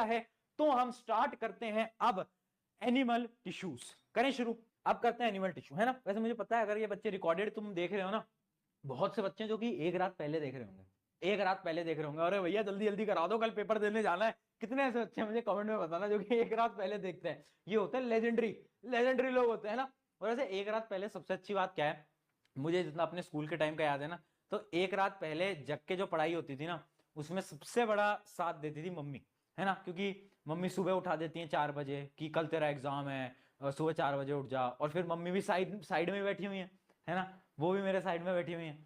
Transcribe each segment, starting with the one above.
है तो हम स्टार्ट करते हैं अब एनिमल टिश्यूज। करें शुरू, अब करते हैं एनिमल टिश्यू, है ना। वैसे मुझे पता है अगर ये बच्चे रिकॉर्डेड तुम देख रहे हो ना, बहुत से बच्चे जो कि एक रात पहले देख रहे होंगे, एक रात पहले देख रहे होंगे, अरे भैया जल्दी जल्दी करा दो कल पेपर देने जाना है। कितने ऐसे बच्चे मुझे कमेंट में बताना जो कि एक रात पहले देखते हैं। ये होते हैं लेजेंडरी लोग होते हैं ना। और वैसे एक रात पहले सबसे अच्छी बात क्या है, मुझे जितना अपने स्कूल के टाइम का याद है ना, तो एक रात पहले जग के जो पढ़ाई होती थी ना, उसमें सबसे बड़ा साथ देती थी मम्मी, है ना। क्योंकि मम्मी सुबह उठा देती है 4 बजे कि कल तेरा एग्जाम है, सुबह 4 बजे उठ जा। और फिर मम्मी भी साइड में बैठी हुई है ना, वो भी मेरे साइड में बैठी हुई है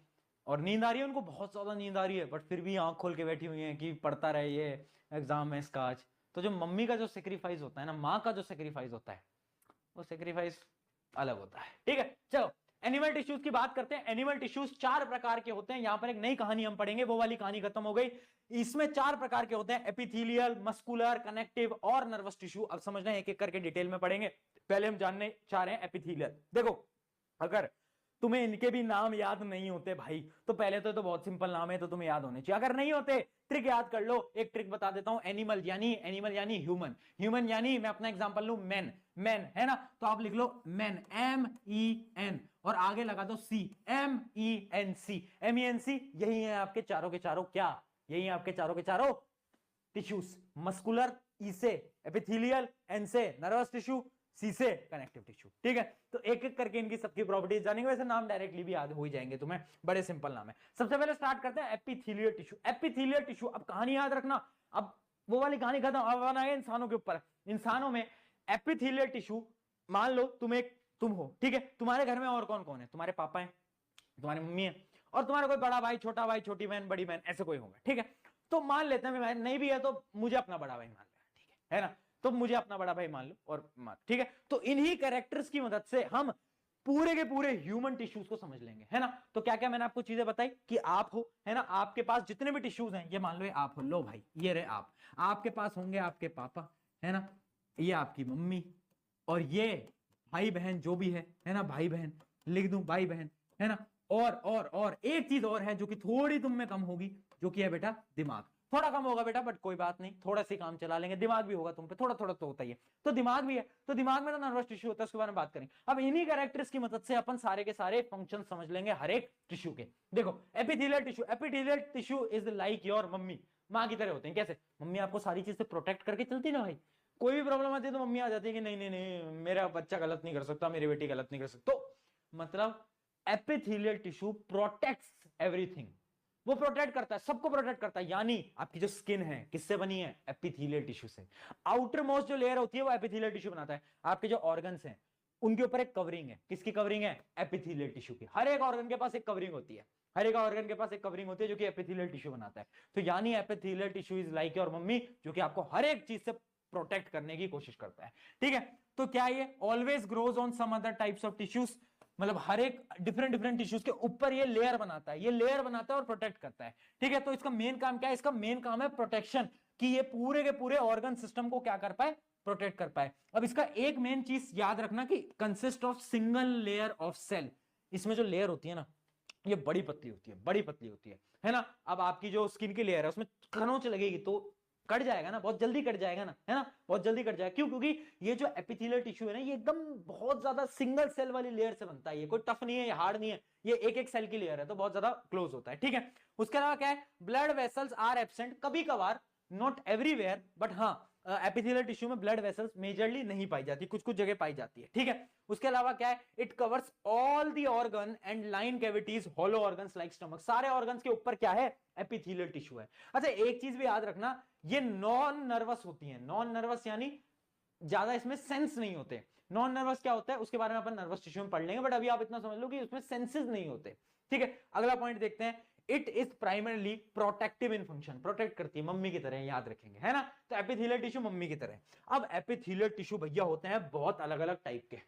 और नींद आ रही है उनको, बहुत ज्यादा नींद आ रही है, बट फिर भी आंख खोल के बैठी हुई है कि पढ़ता रहे, ये एग्जाम है इसका आज। तो जो मम्मी का जो सेक्रीफाइस होता है ना, माँ का जो सेक्रीफाइस होता है, वो सेक्रीफाइस अलग होता है। ठीक है, चलो एनिमल टिश्यूज की बात करते हैं। एनिमल टिश्यूज 4 प्रकार के होते हैं। यहां पर एक नई कहानी हम पढ़ेंगे, वो वाली कहानी खत्म हो गई। इसमें 4 प्रकार के होते हैं, एपिथेलियल, मस्कुलर, कनेक्टिव और नर्वस टिश्यू। अब समझना है, एक एक करके डिटेल में पढ़ेंगे। पहले हम जानने चाह रहे हैं एपिथेलियल। देखो, अगर तुम्हें इनके भी नाम याद नहीं होते भाई, तो पहले तो बहुत सिंपल नाम है, तो तुम्हें याद होने चाहिए। अगर नहीं होते, ट्रिक याद कर लो। एक ट्रिक बता देता हूं, एनिमल यानी ह्यूमन, ह्यूमन यानी मैं अपना एग्जांपल लूं मैन, मैन है ना, तो आप लिख लो मैन, MEN, और आगे लगा दो सी, MENC, MENC। यही है आपके चारों के चारों क्या, यही है आपके चारों के चारों टिश्यूज। मस्कुलर ई से एपिथेलियल, एन से नर्वस टिश्यू, सी से कनेक्टिव टिश्यू। ठीक है, तो एक एक करके इनकी सबकी प्रॉपर्टीज जानेंगे। वैसे नाम डायरेक्टली भी याद हो ही जाएंगे तुम्हें, बड़े सिंपल नाम है। सबसे पहले स्टार्ट करते हैं एपिथेलियल टिश्यू। एपिथेलियल टिश्यू, अब कहानी याद रखना, अब वो वाली कहानी खत्म, अब आना है इंसानों के ऊपर। इंसानों में एपिथेलियल टिश्यू, मान लो तुम हो, ठीक है, तुम्हारे घर में और कौन कौन है, तुम्हारे पापा है, तुम्हारी मम्मी है, और तुम्हारा कोई बड़ा भाई, छोटा भाई, छोटी बहन, बड़ी बहन, ऐसे कोई होगा। ठीक है, तो मान लेते हैं नहीं भी है तो मुझे अपना बड़ा भाई मान लेना, ठीक है ना, तो मुझे अपना बड़ा भाई मान लो और मान, ठीक है। तो इन्हीं कैरेक्टर्स की मदद से हम पूरे के पूरे ह्यूमन टिश्यूज को समझ लेंगे, है ना। तो क्या क्या मैंने आपको चीजें बताई कि आप हो, है ना, आपके पास जितने भी टिश्यूज हैं, ये मान लो ये आप हो, लो भाई ये रहे आप, आपके पास होंगे आपके पापा, है ना, ये आपकी मम्मी, और ये भाई बहन जो भी है ना, भाई बहन लिख दूं, भाई बहन, है ना। और एक चीज और है जो कि थोड़ी तुम में कम होगी, जो कि है बेटा दिमाग। थोड़ा कम होगा बेटा, बट कोई बात नहीं, थोड़ा सी काम चला लेंगे। दिमाग भी होगा तुम पे, थोड़ा थोड़ा तो होता ही है, तो दिमाग भी है, तो दिमाग में तो नर्वस टिश्यू होता है, उसके बारे में बात करेंगे। अब इन्हीं कैरेक्टर्स की मदद से अपन सारे के सारे फंक्शन समझ लेंगे हर एक टिश्यू के। देखो epithelial tissue, epithelial tissue is like your mummy, मां की तरह होते हैं। कैसे? मम्मी आपको सारी चीज से प्रोटेक्ट करके चलती ना भाई, कोई भी प्रॉब्लम आती है तो मम्मी आ जाती है कि नहीं नहीं नहीं, मेरा बच्चा गलत नहीं कर सकता, मेरी बेटी गलत नहीं कर सकती। तो मतलब एपिथेलियल टिश्यू प्रोटेक्ट्स एवरीथिंग, वो प्रोटेक्ट करता है, सबको प्रोटेक्ट करता है। यानी आपकी जो स्किन है किससे बनी है? एपिथेलियल टिश्यू से। आउटर मोस्ट जो लेयर होती है वो एपिथेलियल टिश्यू बनाता है। आपके जो ऑर्गन्स हैं उनके ऊपर एक कवरिंग है, किसकी कवरिंग है? एपिथेलियल टिश्यू की। हर एक ऑर्गन के पास एक कवरिंग होती है, हर एक ऑर्गन के पास एक कवरिंग होती है जो कि एपिथेलियल टिश्यू बनाता है। तो यानी epithelial tissue is like your mummy, जो कि आपको हर एक चीज से प्रोटेक्ट करने की कोशिश करता है। ठीक है, तो क्या ये always grows on some other types of tissues, मतलब हर एक डिफरेंट डिफरेंट टिश्यूज के ऊपर ये लेयर बनाता है, ये लेयर बनाता है और प्रोटेक्ट करता है। ठीक है, तो इसका मेन काम क्या है? इसका मेन काम है प्रोटेक्शन, कि ये पूरे के पूरे ऑर्गन सिस्टम को क्या कर पाए? प्रोटेक्ट कर पाए। अब इसका एक मेन चीज याद रखना कि consist of single layer of cell. इसमें जो लेयर होती है ना, ये बड़ी पतली होती है, बड़ी पतली होती है ना। अब आपकी जो स्किन की लेयर है उसमें खरोंच लगेगी तो कट जाएगा ना, बहुत जल्दी कट जाएगा ना, है ना, बहुत जल्दी कट जाएगा। क्यों? क्योंकि ये जो एपिथेलियल टिश्यू है ना, ये एकदम बहुत ज्यादा सिंगल सेल वाली लेयर से बनता है। ये कोई टफ नहीं है, ये हार्ड नहीं है, ये एक एक सेल की लेयर है, तो बहुत ज्यादा क्लोज होता है। ठीक है, उसके अलावा क्या है? ब्लड वेसल्स आर एब्सेंट, कभी कभार, नॉट एवरीवेयर, बट हाँ एपिथेलियल टिश्यू में ब्लड वेसल्स मेजरली नहीं पाई जाती, कुछ कुछ जगह पाई जाती है। ठीक है, उसके अलावा क्या है? It covers all the organ and line cavities, hollow organs like stomach. सारे ऑर्गन्स के ऊपर क्या है? एपिथेलियल टिश्यू है। अच्छा, एक चीज भी याद रखना, ये नॉन नर्वस होती है। नॉन नर्वस यानी ज्यादा इसमें सेंस नहीं होते। नॉन नर्वस क्या होता है उसके बारे में अपन नर्वस टिश्यू में पढ़ लेंगे, बट अभी आप इतना समझ लो कि उसमें सेंसेस नहीं होते। ठीक है, अगला पॉइंट देखते हैं। It is primarily protective in function, protect करती है मम्मी की तरह, याद रखेंगे, है ना। तो एपिथेलियल टिश्यू मम्मी की तरह। अब एपिथेलियल टिश्यू भैया होते हैं बहुत अलग अलग टाइप के,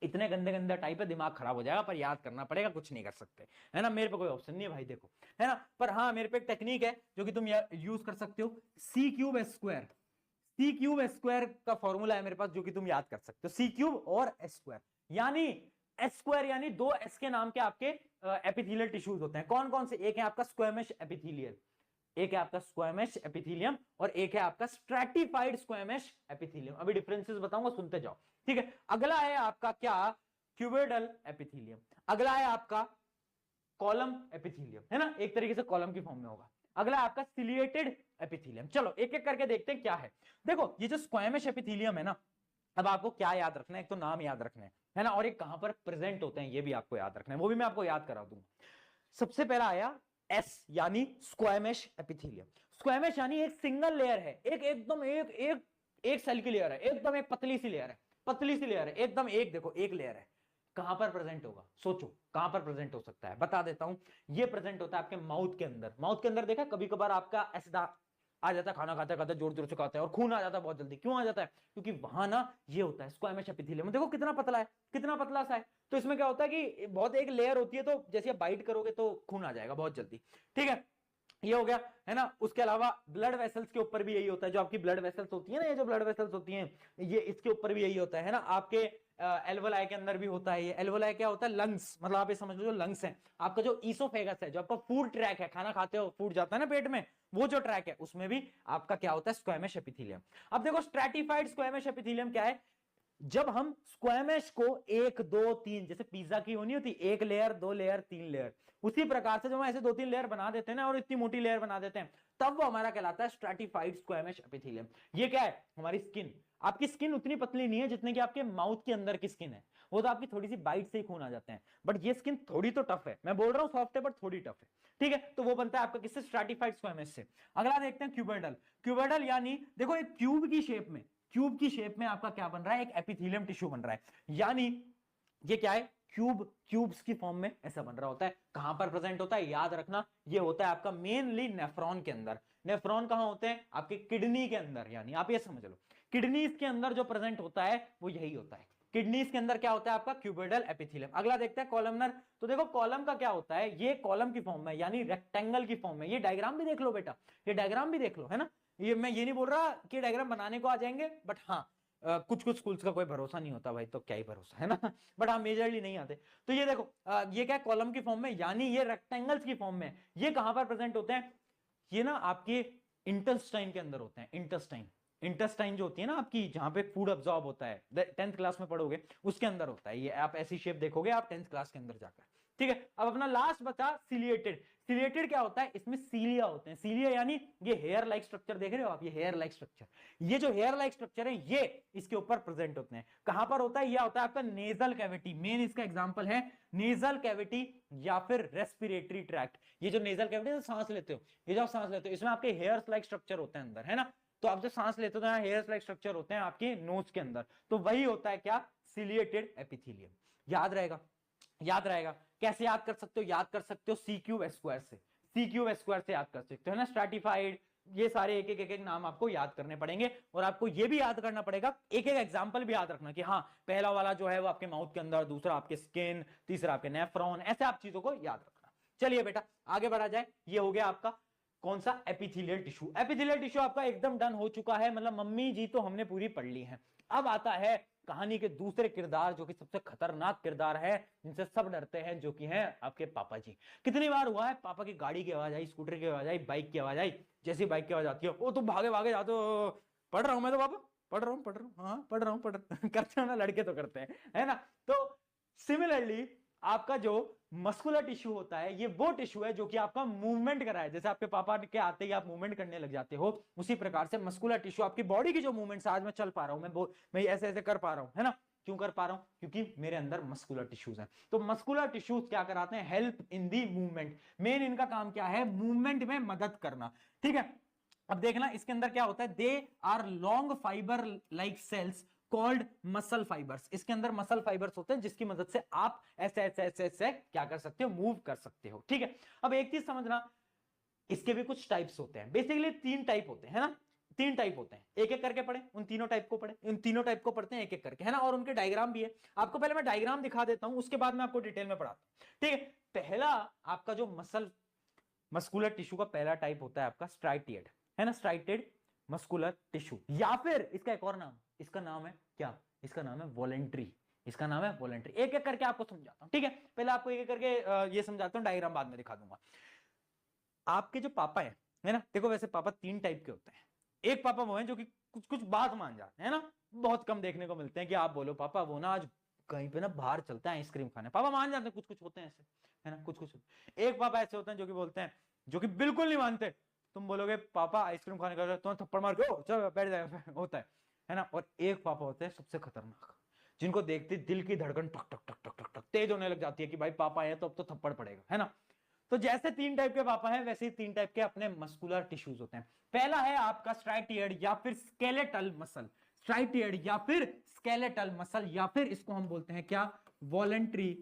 इतने गंदे गंदे टाइप है दिमाग खराब हो जाएगा, पर याद करना पड़ेगा, कुछ नहीं कर सकते, है ना। मेरे पे कोई ऑप्शन नहीं है भाई, देखो, है ना। पर हाँ, मेरे पे एक टेक्निक है जो कि तुम यूज कर सकते हो, सी क्यूब एस स्क्वायर। सी क्यूब एस स्क्वायर का फॉर्मूला है मेरे पास, जो कि तुम याद कर सकते हो। सी क्यूब और एस स्क्वायर, यानी एस स्क्वायर यानी 2 एस के नाम के आपके एपिथेलियल टिश्यूज होते हैं। कौन कौन से? एक है आपका स्क्वेमिश एपिथेलियल, एक है आपका स्क्वैमस एपिथेलियम और एक है आपका स्ट्रैटिफाइड स्क्वैमस एपिथेलियम। अभी डिफरेंसेस बताऊंगा, सुनते जाओ, ठीक है। अगला है आपका क्या, क्यूबोइडल एपिथेलियम। अगला है आपका कॉलम एपिथेलियम, है ना, एक तरीके से कॉलम की फॉर्म में होगा। अगला है आपका सिलिएटेड एपिथेलियम। चलो एक एक करके देखते हैं क्या है। देखो ये जो स्क्वैमस एपिथेलियम है ना, अब आपको क्या याद रखना है, एक तो नाम याद रखना है ना, और एक कहां पर प्रेजेंट होते हैं ये भी आपको याद रखना है, वो भी मैं आपको याद करा दूंगा। सबसे पहला आया एस यानी स्क्वैमस एपिथेलियम। स्क्वैमस यानी एक सिंगल लेयर है, एक एकदम एक एक एक सेल की लेयर है, एकदम एक पतली सी लेयर है, पतली सी लेयर है एकदम, एक देखो एक लेयर है। कहां पर प्रेजेंट होगा, सोचो कहां पर प्रेजेंट हो सकता है, बता देता हूं। ये प्रेजेंट होता है आपके माउथ के अंदर। माउथ के अंदर देखा कभी कभार आपका ऐसा आ जाता है, खाना खाते खाते जोर जोर से खाते हैं और खून आ जाता है बहुत जल्दी, क्यों आ जाता है, क्योंकि वहां ना ये होता है स्क्वैमस एपिथेलियम। देखो कितना पतला है, कितना पतला सा है। तो इसमें क्या होता है कि बहुत एक लेयर होती है, तो जैसे आप बाइट करोगे तो खून आ जाएगा बहुत जल्दी, ठीक है। ये हो गया, है ना। उसके अलावा ब्लड वेसल्स के ऊपर भी यही होता है, जो आपकी ब्लड वेसल्स होती है ना, ये जो ब्लड वेसल्स होती हैं, ये इसके ऊपर भी यही होता है ना। आपके एल्वोलाई के अंदर भी होता है ये। एल्वोलाई क्या होता है, लंग्स, मतलब आप ये समझ लो जो लंग्स है। आपका जो ईसोफेगस है, जो आपका फूड ट्रैक है, खाना खाते हो फूड जाता है ना पेट में, वो जो ट्रैक है उसमें भी आपका क्या होता है, स्क्वैमस एपिथेलियम। अब देखो स्ट्रैटिफाइड स्क्वैमस एपिथेलियम क्या है, जब हम स्क्वैमस को एक दो तीन, जैसे पिज्जा की होनी होती एक लेयर दो लेयर तीन लेयर, उसी प्रकार से जब हम ऐसे दो तीन लेयर बना देते हैं ना और इतनी मोटी लेयर बना देते हैं, तब वो हमारा कहलाता है स्ट्रैटिफाइड स्क्वैमस एपिथेलियम। ये क्या है, हमारी स्किन। आपकी स्किन उतनी पतली नहीं है जितने की आपके माउथ के अंदर की स्किन है, वो तो आपकी थोड़ी सी बाइट से ही खून आ जाते हैं, बट ये स्किन थोड़ी तो टफ है। मैं बोल रहा हूं सॉफ्ट है बट थोड़ी टफ है, ठीक है। तो वो बनता है आपका किससे, स्ट्रैटिफाइड स्क्वैमस से। अगला देखते हैं क्यूबोइडल। क्यूबोइडल यानी देखो एक क्यूब की शेप में, क्यूब की शेप में आपका क्या बन रहा है, एक एपिथेलियम टिश्यू बन रहा है। यानी ये क्या है, क्यूब, क्यूब्स की फॉर्म में ऐसा बन रहा होता है। कहां पर प्रेजेंट होता है, याद रखना, ये होता है आपका मेनली नेफ्रॉन के अंदर। नेफ्रॉन कहां होते हैं, आपके किडनी के अंदर, यानी आप ये समझ लो किडनीज के अंदर जो प्रेजेंट होता है वो यही होता है। किडनीज के अंदर क्या होता है, आपका क्यूबोइडल एपिथेलियम। अगला देखते हैं कॉलमनर। तो देखो कॉलम का क्या होता है, ये कॉलम की फॉर्म में यानी रेक्टेंगल की फॉर्म में। ये डायग्राम भी देख लो बेटा, ये डायग्राम भी देख लो, है ना। ये मैं ये नहीं बोल रहा कि डायग्राम बनाने को आ जाएंगे, बट हाँ कुछ कुछ स्कूल्स का कोई भरोसा नहीं होता भाई, तो क्या ही भरोसा, है ना। बट हाँ मेजरली नहीं आते। तो ये देखो ये क्या है, कॉलम की फॉर्म में, यानी ये रेक्टेंगल्स की फॉर्म में। ये कहां पर प्रेजेंट होते हैं, ये ना आपके इंटेस्टाइन के अंदर होते हैं। इंटेस्टाइन, इंटेस्टाइन जो होती है ना आपकी, जहां पे फूड अब्सॉर्ब होता है, 10th क्लास में पढ़ोगे, उसके अंदर होता है ये। आप ऐसी शेप देखोगे आप 10th क्लास के अंदर जाकर, ठीक है। अब अपना लास्ट बचा सिलिएटेड। सिलिएटेड क्या होता है, इसमें सीलिया होते हैं। सीलिया यानी ये हेयर लाइक स्ट्रक्चर देख रहे हो आप, ये हेयर लाइक स्ट्रक्चर, ये जो हेयर लाइक स्ट्रक्चर है ये इसके ऊपर प्रेजेंट होते हैं। कहां पर होता है, यह होता है आपका नेजल कैविटी। मेन इसका एग्जांपल है नेजल कैविटी या फिर रेस्पिरेटरी ट्रैक्ट। ये जो नेजल कैविटी सांस लेते हो, ये जो आप सांस लेते हो, इसमें आपके हेयर्स लाइक स्ट्रक्चर होते हैं अंदर, है ना। तो आप जब सांस लेते हो तो यहाँ हेयर्स लाइक स्ट्रक्चर होते हैं आपके नोज के अंदर, तो वही होता है क्या, सिलिएटेड एपिथेलियम। याद रहेगा, याद रहेगा। कैसे याद कर सकते हो, याद कर सकते हो सी क्यूब स्क्वायर से, सी क्यूब स्क्वायर से याद कर सकते हो, है ना। स्ट्रैटिफाइड, ये सारे एक एक नाम आपको याद करने पड़ेंगे। और आपको ये भी याद करना पड़ेगा, एक एक एग्जांपल भी याद रखना कि हाँ पहला वाला जो है वो आपके माउथ के अंदर, दूसरा आपके स्किन, तीसरा आपके नेफ्रॉन, ऐसे आप चीजों को याद रखना। चलिए बेटा आगे बढ़ा जाए। ये हो गया आपका कौन सा, एपिथेलियल टिश्यू। एपिथेलियल टिश्यू आपका एकदम डन हो चुका है, मतलब मम्मी जी तो हमने पूरी पढ़ ली है। अब आता है कहानी के दूसरे किरदार, जो कि सबसे खतरनाक किरदार है, जिनसे सब डरते हैं, जो कि हैं आपके पापा जी। कितनी बार हुआ है पापा की गाड़ी की आवाज आई, स्कूटर की आवाज आई, बाइक की आवाज आई, जैसी बाइक की आवाज आती है, ओ तुम भागे भागे जाते हो, पढ़ रहा हूं मैं तो पापा, पढ़ रहा हूं पढ़ रहा हूं, हाँ पढ़ रहा हूं पढ़ रहा हूं। करते हो ना, लड़के तो करते हैं, है ना। तो सिमिलरली आपका जो मस्कुलर टिश्यू होता है, ये वो टिश्यू है जो कि आपका मूवमेंट कराए। जैसे आपके पापा के आते ही आप मूवमेंट करने लग जाते हो, उसी प्रकार से मस्कुलर टिश्यू आपकी बॉडी की जो मूवमेंट्स, आज मैं चल पा रहा हूं, मैं ऐसे ऐसे कर पा रहा हूं, है ना। क्यों कर पा रहा हूं, क्योंकि मेरे अंदर मस्कुलर टिश्यूज हैं। तो मस्कुलर टिश्यूज क्या कराते हैं, help in the movement. Main इनका काम क्या है, मूवमेंट में मदद करना, ठीक है। अब देखना इसके अंदर क्या होता है, they are long fibre like cells called muscle fibres. इसके अंदर मसल फाइबर्स होते हैं जिसकी मदद से आप ऐसे ऐसे ऐसे ऐसे क्या कर सकते हो, मूव कर सकते हो, ठीक है। अब एक चीज समझना, इसके भी कुछ टाइप्स होते हैं। बेसिकली 3 टाइप होते हैं, है ना, 3 टाइप होते हैं। एक एक करके पढ़े, उन तीनों टाइप को पढ़े, उन तीनों टाइप को पढ़ते हैं एक एक करके, है ना। और उनके डायग्राम भी है। आपको पहले मैं डायग्राम दिखा देता हूं, उसके बाद मैं आपको डिटेल में पढ़ाता हूं, ठीक है। पहला आपका जो मस्कुलर टिश्यू का पहला टाइप होता है आपका स्ट्राइटिएड, है ना, स्ट्राइटेड मस्कुलर टिश्यू। या फिर इसका एक और नाम, इसका नाम है क्या, इसका नाम है वॉलेंट्री। इसका नाम है वॉलेंट्री। एक एक करके आपको समझाता हूं, ठीक है। पहले आपको एक एक करके ये समझाता हूं, डायग्राम बाद में दिखा दूंगा। आपके जो पापा है, है ना। देखो वैसे पापा 3 टाइप के होते हैं। एक पापा वो है जो कि कुछ कुछ बात मान जाते हैं ना, बहुत कम देखने को मिलते हैं कि आप बोलो पापा वो ना आज कहीं पे ना बाहर चलता है आइसक्रीम खाने, पापा मान जाते हैं, कुछ कुछ होते हैं ऐसे, है ना, कुछ कुछ। एक पापा ऐसे होते हैं जो कि बोलते हैं, जो कि बिल्कुल नहीं मानते, तुम बोलोगे पापा आइसक्रीम खाने का, तुम थप्पड़ मार के चलो बैठ जाए होता है ना। और एक पापा होते हैं सबसे खतरनाक, जिनको देखते दिल की धड़कन टक टक टक टक टक टक तेज होने लग जाती है कि भाई पापा है तो अब तो थप्पड़ पड़ेगा, है ना। तो जैसे 3 टाइप के पापा हैं वैसे ही 3 टाइप के अपने मस्कुलर टिश्यूज होते हैं। पहला है आपका स्ट्राइटियड या फिर स्केलेटल मसल, स्ट्राइटियड या फिर स्केलेटल मसल, या फिर इसको हम बोलते हैं क्या, वॉलेंट्री,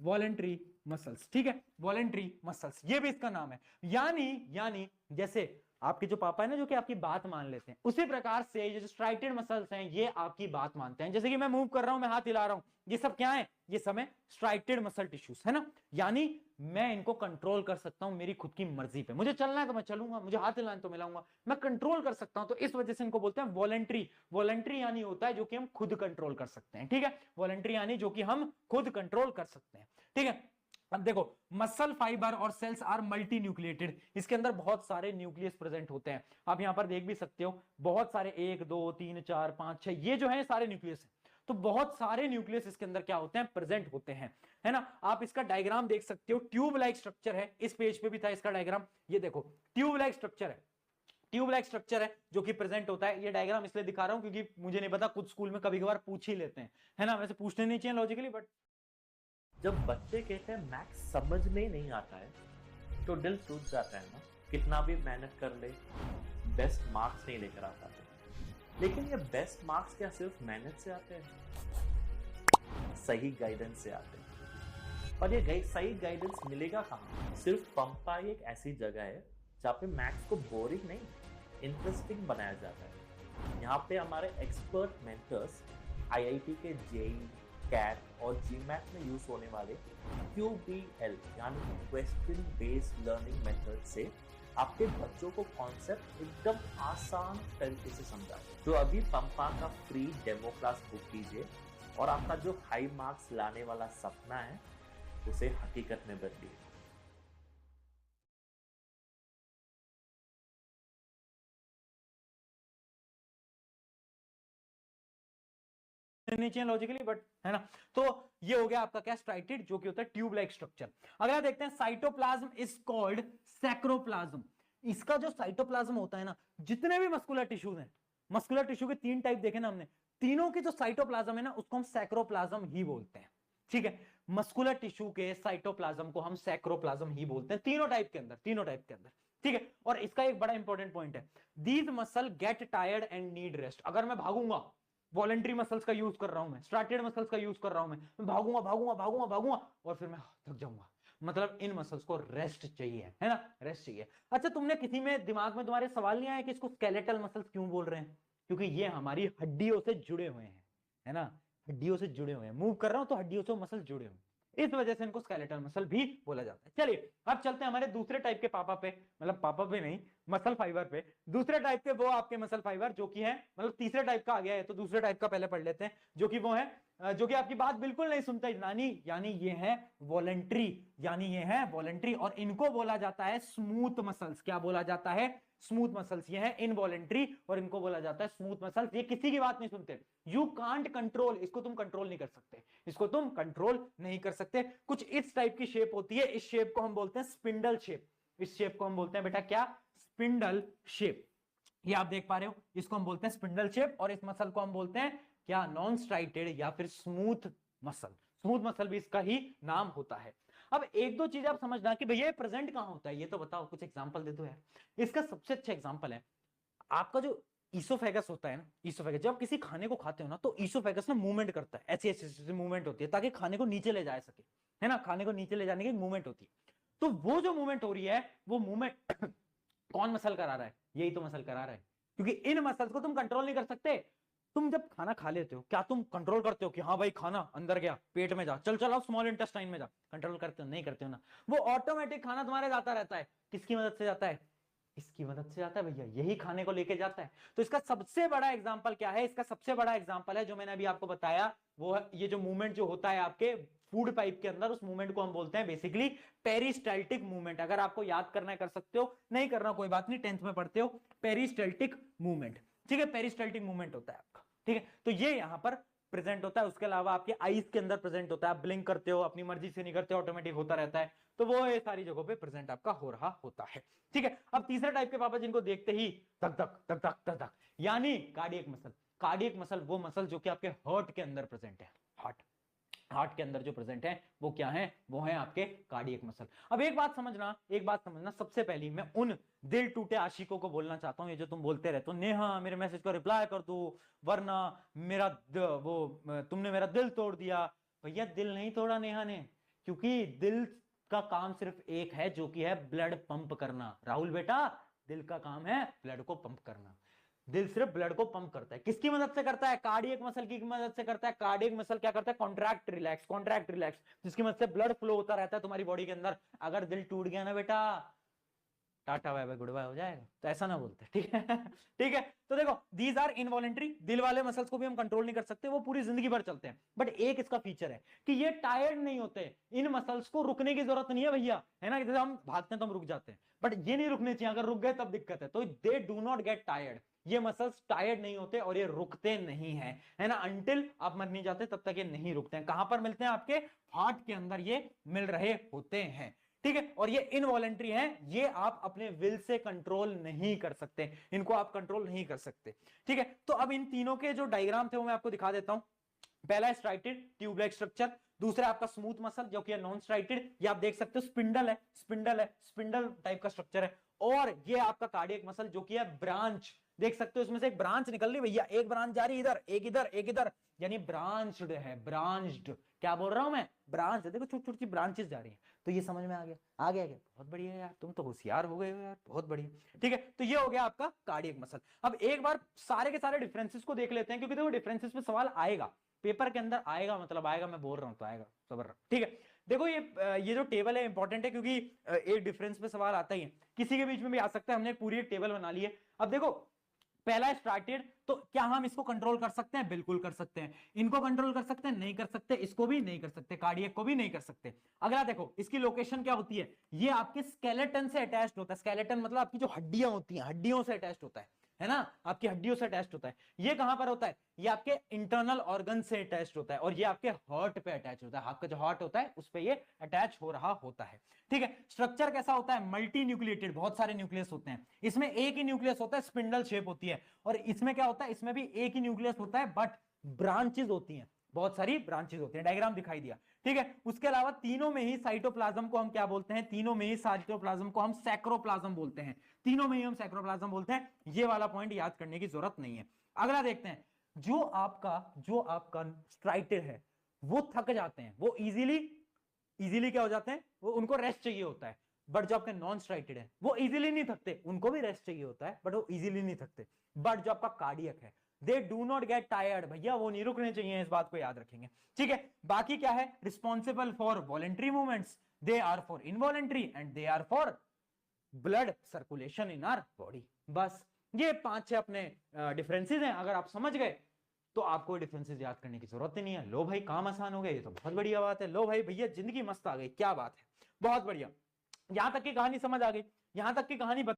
वॉलेंट्री मसल्स, ठीक है, वॉलेंट्री मसल्स, ये भी इसका नाम है। यानी जैसे आपके जो पापा है ना जो कि आपकी बात मान लेते हैं, उसी प्रकार से ये जो स्ट्राइटेड मसल्स हैं ये आपकी बात मानते हैं। जैसे कि मैं मूव कर रहा हूं, मैं हाथ हिला रहा हूं, ये सब क्या है, ये सब है स्ट्राइटेड मसल टिश्यूज, है ना। यानी मैं इनको कंट्रोल कर सकता हूं मेरी खुद की मर्जी पे, मुझे चलना है तो मैं चलूंगा, मुझे हाथ हिलाना तो मिलाऊंगा, मैं कंट्रोल कर सकता हूं। तो इस वजह से इनको बोलते हैं वॉलेंट्री। वॉलेंट्री यानी होता है जो कि हम खुद कंट्रोल कर सकते हैं, ठीक है, वॉलेंट्री यानी जो कि हम खुद कंट्रोल कर सकते हैं, ठीक है। अब देखो मसल फाइबर और सेल्स आर मल्टी न्यूक्लिएटेड, इसके अंदर बहुत सारे न्यूक्लियस प्रेजेंट होते हैं, आप यहां पर देख भी सकते हो बहुत सारे, 1 2 3 4 5 6, ये जो है सारे न्यूक्लियस हैं। तो बहुत सारे न्यूक्लियस इसके अंदर क्या होते हैं, प्रेजेंट होते हैं, है ना। आप इसका डायग्राम देख सकते हो, ट्यूब लाइक स्ट्रक्चर है, इस पेज पे भी था इसका डायग्राम, ये देखो ट्यूब लाइक स्ट्रक्चर है, ट्यूब लाइक स्ट्रक्चर है जो कि प्रेजेंट होता है। ये डायग्राम इसलिए दिखा रहा हूं क्योंकि मुझे नहीं पता, कुछ स्कूल में कभी कभार पूछ ही लेते हैं, है ना, वैसे पूछने नहीं चाहिए लॉजिकली, बट जब बच्चे कहते हैं मैथ्स समझ में ही नहीं आता है तो दिल टूट जाता है ना, कितना भी मेहनत कर ले बेस्ट मार्क्स नहीं लेकर आ पाते। लेकिन ये बेस्ट मार्क्स क्या सिर्फ मेहनत से आते हैं, सही गाइडेंस से आते हैं। और ये सही गाइडेंस मिलेगा कहाँ, सिर्फ पंपा एक ऐसी जगह है जहाँ पे मैथ्स को बोरिंग नहीं इंटरेस्टिंग बनाया जाता है। यहाँ पे हमारे एक्सपर्ट मेंटर्स आईआईटी के जेई, कैट और जीमैट में यूज होने वाले QBL यानी क्वेश्चन बेस्ड लर्निंग मेथड से आपके बच्चों को कॉन्सेप्ट एकदम आसान तरीके से समझा। तो अभी पंपा का फ्री डेमो क्लास बुक कीजिए और आपका जो हाई मार्क्स लाने वाला सपना है उसे हकीकत में बदलिए। नहीं चाहिए लॉजिकली, बट है ना। तो ये हो गया आपका क्या, स्ट्राइटेड, जो कि होता है ट्यूब लाइक स्ट्रक्चर। अगला देखते हैं साइटोप्लाज्म इज कॉल्ड सैक्रोप्लाज्म। इसका जो साइटोप्लाज्म होता है ना, जितने भी मस्कुलर टिश्यूज हैं, मस्कुलर टिश्यू के 3 टाइप देखे ना हमने, तीनों की जो साइटोप्लाज्म है ना उसको हम सैक्रोप्लाज्म ही बोलते हैं, ठीक है। मस्कुलर टिश्यू के साइटोप्लाज्म को हम सैक्रोप्लाज्म ही बोलते हैं, तीनों टाइप के अंदर, तीनों टाइप के अंदर, ठीक है। और इसका एक बड़ा इंपॉर्टेंट पॉइंट है, these muscle get tired and need rest. अगर मैं भागूंगा, वॉलेंट्री मसल्स का यूज कर रहा हूं मैं, स्ट्राटेड मसल्स का यूज कर रहा हूं मैं भागूंगा भागूंगा भागूंगा भागूंगा और फिर मैं थक जाऊंगा, मतलब इन मसल्स को रेस्ट चाहिए, है ना, रेस्ट चाहिए। अच्छा, तुमने किसी में दिमाग में तुम्हारे सवाल नहीं आया कि इसको स्केलेटल मसल्स क्यों बोल रहे हैं, क्योंकि ये हमारी हड्डियों से जुड़े हुए हैं, है ना, हड्डियों से जुड़े हुए हैं, मूव कर रहा हूं तो हड्डियों से मसल जुड़े हुए हैं, इस वजह से इनको स्केलेटल मसल भी बोला जाता है। चलिए अब चलते हैं हमारे दूसरे टाइप के पापा पे, मतलब पापा पे नहीं, मसल फाइबर पे। दूसरे टाइप के वो आपके मसल फाइबर जो कि है, मतलब तीसरे टाइप का आ गया है तो दूसरे टाइप का पहले पढ़ लेते हैं, जो कि वो है जो कि आपकी बात बिल्कुल नहीं सुनता यानी ये है वॉलेंट्री, यानी ये है वॉलेंट्री, और इनको बोला जाता है स्मूथ मसल्स। क्या बोला जाता है, स्मूथ मसल्स। ये है इनवॉलेंट्री और इनको बोला जाता है स्मूथ मसल्स। ये किसी की बात नहीं सुनते, यू कांट कंट्रोल, इसको तुम कंट्रोल नहीं कर सकते, इसको तुम कंट्रोल नहीं कर सकते। कुछ इस टाइप की शेप होती है, इस शेप को हम बोलते हैं स्पिंडल शेप, इस शेप को हम बोलते हैं बेटा क्या, स्पिंडल शेप। ये आप देख पा रहे हो, इसको हम बोलते हैं स्पिंडल शेप, और इस मसल को हम बोलते हैं क्या, नॉन स्ट्राइटेड या फिर स्मूथ मसल। स्मूथ मसल भी इसका ही नाम होता है। अब एक दो चीज आप समझना कि भैया प्रेजेंट कहां होता है, ये तो बताओ, कुछ एग्जांपल दे दो यार। इसका सबसे अच्छा एग्जांपल है आपका जो ईसोफेगस होता है ना, ईसोफेगस, जब किसी खाने को खाते हो ना तो ईसोफेगस ना मूवमेंट करता है, ऐसी ऐसी मूवमेंट होती है ताकि खाने को नीचे ले जा सके, है ना, खाने को नीचे ले जाने की मूवमेंट होती है। तो वो जो मूवमेंट हो रही है, वो मूवमेंट कौन मसल करा रहा है, यही तो मसल करा रहा है, क्योंकि इन मसल्स को तुम कंट्रोल नहीं कर सकते। तुम जब खाना खा लेते हो, क्या तुम कंट्रोल करते हो कि हाँ भाई खाना अंदर गया, पेट में जा, चल चल आओ स्मॉल इंटेस्टाइन में जा, कंट्रोल करते हो, नहीं करते हो ना। वो ऑटोमेटिक खाना तुम्हारे जाता रहता है, किसकी मदद से जाता है, इसकी मदद से जाता है भैया, यही खाने को लेके जाता है। तो इसका सबसे बड़ा एग्जांपल क्या है? इसका सबसे बड़ा एग्जांपल है जो मैंने अभी आपको बताया, वो है ये जो मूवमेंट जो होता है आपके फूड पाइप के अंदर, उस मूवमेंट को हम बोलते हैं बेसिकली पेरिस्टाल्टिक मूवमेंट। अगर आपको याद करना है कर सकते हो, नहीं करना कोई बात नहीं, 10th में पढ़ते हो पेरिस्टाल्टिक मूवमेंट। ठीक है, पेरिस्टाल्टिक मूवमेंट होता है आपका। ठीक है, तो ये यहां पर प्रेजेंट होता है। उसके अलावा आपके आईज के अंदर प्रेजेंट होता है, आप ब्लिंक करते हो, अपनी मर्जी से नहीं करते, ऑटोमेटिक होता रहता है। तो वो ये सारी जगहों पे प्रेजेंट आपका हो रहा होता है। ठीक है, अब तीसरे टाइप के पापा जिनको देखते ही धक धक धक धक धक धक, यानी कार्डियक मसल। कार्डियक मसल वो मसल जो कि आपके हार्ट के अंदर प्रेजेंट है। हार्ट के अंदर जो प्रेजेंट है वो क्या है? वो है आपके कार्डियक मसल। अब एक बात समझना, सबसे पहली मैं उन दिल टूटे आशिकों को बोलना चाहता हूं, ये जो तुम बोलते रहते हो नेहा मेरे मैसेज को रिप्लाई कर दो वरना मेरा तुमने मेरा दिल तोड़ दिया। भैया दिल नहीं तोड़ा नेहा ने, क्योंकि दिल का काम सिर्फ एक है जो कि है ब्लड पंप करना। राहुल बेटा, दिल का काम है ब्लड को पंप करना। दिल सिर्फ ब्लड को पंप करता है। किसकी मदद से करता है? कार्डियक मसल की मदद से करता है। कार्डियक मसल क्या करता है? कॉन्ट्रैक्ट रिलैक्स, जिसकी मदद से ब्लड फ्लो होता रहता है तुम्हारी बॉडी के अंदर। अगर दिल टूट गया ना बेटा, tata bye bye goodbye हो जाएगा। तो ऐसा ना बोलते, ठीक है ठीक है। तो देखो दीज आर इनवॉलेंट्री। दिल वाले मसल्स को भी हम कंट्रोल नहीं कर सकते, वो पूरी जिंदगी भर चलते हैं। बट एक इसका फीचर है कि ये टायर्ड नहीं होते। इन मसल्स को रुकने की जरूरत नहीं है भैया, है ना। जैसे हम भागते हैं तो हम रुक जाते हैं, बट ये नहीं रुकने चाहिए। अगर रुक गए तब दिक्कत है। तो they do not get tired. ये मसल्स टायर्ड नहीं होते और ये रुकते नहीं है ना। अंटिल आप मर नहीं जाते तब तक ये नहीं रुकते हैं। कहां पर मिलते हैं? आपके हार्ट के अंदर ये मिल रहे होते हैं। ठीक है, और ये इनवॉलेंट्री है, ये आप अपने विल से कंट्रोल नहीं कर सकते, इनको आप कंट्रोल नहीं कर सकते। ठीक है, तो अब इन तीनों के जो डायग्राम थे वो मैं आपको दिखा देता हूं। पहला स्ट्राइटेड ट्यूब लाइक स्ट्रक्चर, दूसरा आपका स्मूथ मसल जो कि है नॉन स्ट्राइटेड, ये आप देख सकते हो स्पिंडल टाइप का स्ट्रक्चर है। और ये आपका कार्डियक मसल जो कि है ब्रांच, देख सकते हो इसमें से एक ब्रांच निकल रही भैया, एक ब्रांच जा रही इधर, एक इधर, यानी ब्रांच्ड है, ब्रांच्ड। क्या बोल रहा हूं मैं? ब्रांच। देखो छोटी छोटी ब्रांचेस जा रही हैं। तो ये समझ में आ गया क्या? बहुत बढ़िया यार, तुम तो होशियार हो गए हो यार, बहुत बढ़िया। ठीक है, तो ये हो गया आपका कार्डियक मसल। अब एक बार सारे के सारे डिफरेंसेस को देख लेते हैं, क्योंकि देखो डिफरेंसेस पे सवाल आएगा, पेपर के अंदर आएगा, मतलब आएगा, मैं बोल रहा हूं तो आएगा, सबर। ठीक है, देखो ये जो टेबल है इंपॉर्टेंट है, क्योंकि एक डिफरेंस पे सवाल आता ही है, किसी के बीच में भी आ सकता है। हमने पूरी एक टेबल बना ली है। अब देखो पहला स्टार्टेड, तो क्या हम इसको कंट्रोल कर सकते हैं? बिल्कुल कर सकते हैं। इनको कंट्रोल कर सकते हैं? नहीं कर सकते। इसको भी नहीं कर सकते, कार्डियक को भी नहीं कर सकते। अगला देखो इसकी लोकेशन क्या होती है? ये आपके स्केलेटन से अटैच्ड होता है। स्केलेटन मतलब आपकी जो हड्डियां होती हैं, हड्डियों से अटैच्ड होता है ना, आपकी हड्डियों से अटैच्ड होता है। ये कहां पर होता है? ये आपके इंटरनल ऑर्गन से अटैच्ड होता है, और ये आपके हार्ट पे अटैच होता है। आपका जो हार्ट होता है उस पे ये अटैच हो रहा होता है। ठीक है, स्ट्रक्चर कैसा होता है? मल्टी न्यूक्लिएटेड, बहुत सारे न्यूक्लियस होते हैं। इसमें एक ही न्यूक्लियस होता है, स्पिंडल शेप होती है। और इसमें क्या होता है? इसमें भी एक ही न्यूक्लियस होता है, बट ब्रांचेस होती हैं, बहुत सारी ब्रांचेस होती हैं। डायग्राम दिखाई दिया, ठीक है। उसके अलावा तीनों में ही साइटोप्लाज्म को हम क्या बोलते हैं? तीनों में ही साइटोप्लाज्म को हम सैक्रोप्लाज्म बोलते हैं। तीनों में ही हम सैक्रोप्लाज्म बोलते हैं। ये वाला पॉइंट याद करने की जरूरत नहीं है। अगला देखते हैं, जो आपका स्ट्राइटेड है वो थक जाते हैं, वो इजीली क्या हो जाते हैं? वो उनको रेस्ट चाहिए होता है। बट जो आपके नॉन स्ट्राइटेड है वो इजीली नहीं थकते, उनको भी रेस्ट चाहिए होता है, बट वो इजीली नहीं थकते। बट जो आपका कार्डियक है, they do not get tired, भैया वो नहीं रुकने चाहिए, इस बात को याद रखेंगे। ठीक है, बाकी क्या है? Responsible for voluntary movements, they are for involuntary, and they are for blood circulation in our body. बस ये 5-6 अपने डिफरेंसेस हैं। अगर आप समझ गए तो आपको डिफरेंसेस याद करने की जरूरत ही नहीं है। लो भाई काम आसान हो गया, ये तो बहुत बढ़िया बात है। लो भाई भैया जिंदगी मस्त आ गई, क्या बात है, बहुत बढ़िया। यहां तक की कहानी समझ आ गई, यहां तक की कहानी